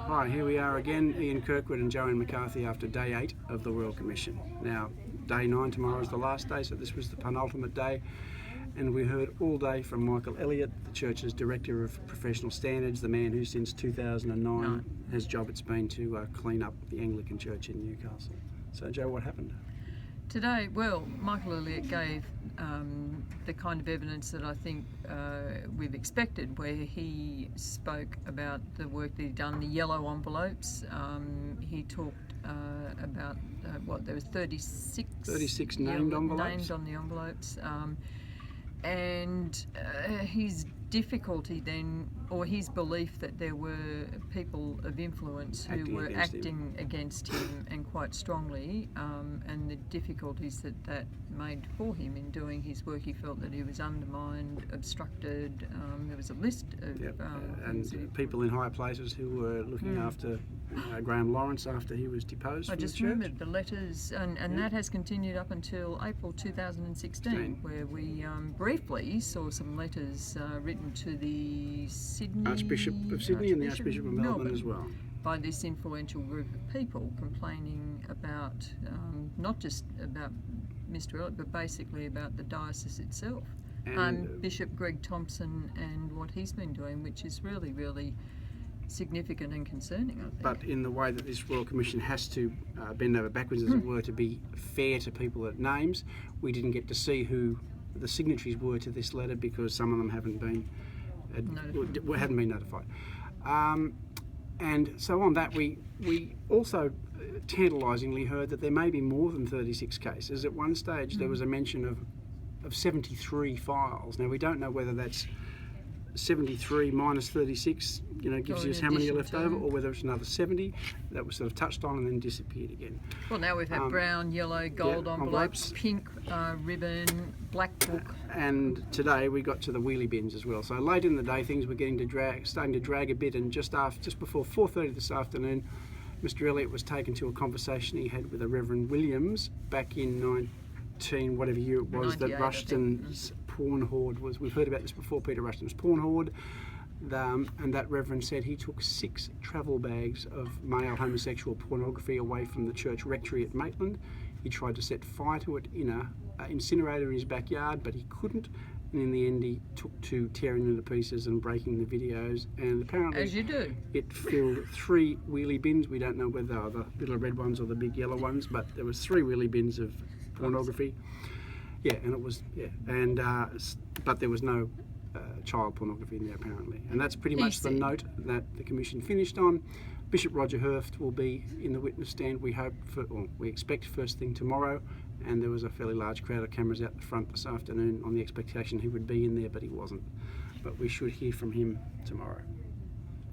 Hi, here we are again, Ian Kirkwoo8 and Joanne McCarthy after day 8 of the Royal Commission. Now, day 9 tomorrow is the last day, so this was the penultimate day, and we heard all day from Michael Elliott, the Church's Director of Professional Standards, the man who since 2009 his job it's been to clean up the Anglican Church in Newcastle. So Joe, what happened? Today, well, Michael Elliott gave the kind of evidence that I think we've expected, where he spoke about the work that he'd done, the yellow envelopes. He talked about there was 36 named envelopes. Named on the envelopes. And his difficulty then, or his belief that there were people of influence who were acting against him and quite strongly, and the difficulties that made for him in doing his work. He felt that he was undermined, obstructed. There was a list of and people in high places who were looking after Graham Lawrence after he was deposed. I just remembered the letters, and that has continued up until April 2016, where we briefly saw some letters written to the Archbishop of Sydney and the Archbishop of Melbourne as well, by this influential group of people complaining about not just about Mr. Elliott, but basically about the diocese itself, and Bishop Greg Thompson and what he's been doing, which is really, really significant and concerning, I think. But in the way that this Royal Commission has to bend over backwards, as it were, to be fair to people at names, we didn't get to see who the signatories were to this letter because some of them hadn't been notified. And so on that, we also tantalisingly heard that there may be more than 36 cases. At one stage there was a mention of 73 files. Now we don't know whether that's 73 minus 36, gives us how many are left over, or whether it's another 70 that was sort of touched on and then disappeared again. Well, now we've had brown, yellow, gold envelopes, pink ribbon, black book. And today we got to the wheelie bins as well. So late in the day things were starting to drag a bit, and just before 4:30 this afternoon, Mr. Elliott was taken to a conversation he had with a Reverend Williams back in whatever year it was, that Rushton's porn hoard was. We've heard about this before, Peter Rushton's porn hoard. And that Reverend said he took 6 travel bags of male homosexual pornography away from the church rectory at Maitland. He tried to set fire to it in an incinerator in his backyard, but he couldn't. And in the end, he took to tearing them to pieces and breaking the videos. And apparently, as you do, it filled 3 wheelie bins. We don't know whether they are the little red ones or the big yellow ones, but there was 3 wheelie bins of pornography. And it was but there was no child pornography in there apparently, and that's pretty much the note that the Commission finished on. Bishop Roger Hurft will be in the witness stand. We expect first thing tomorrow, and there was a fairly large crowd of cameras out the front this afternoon on the expectation he would be in there, but he wasn't. But we should hear from him tomorrow.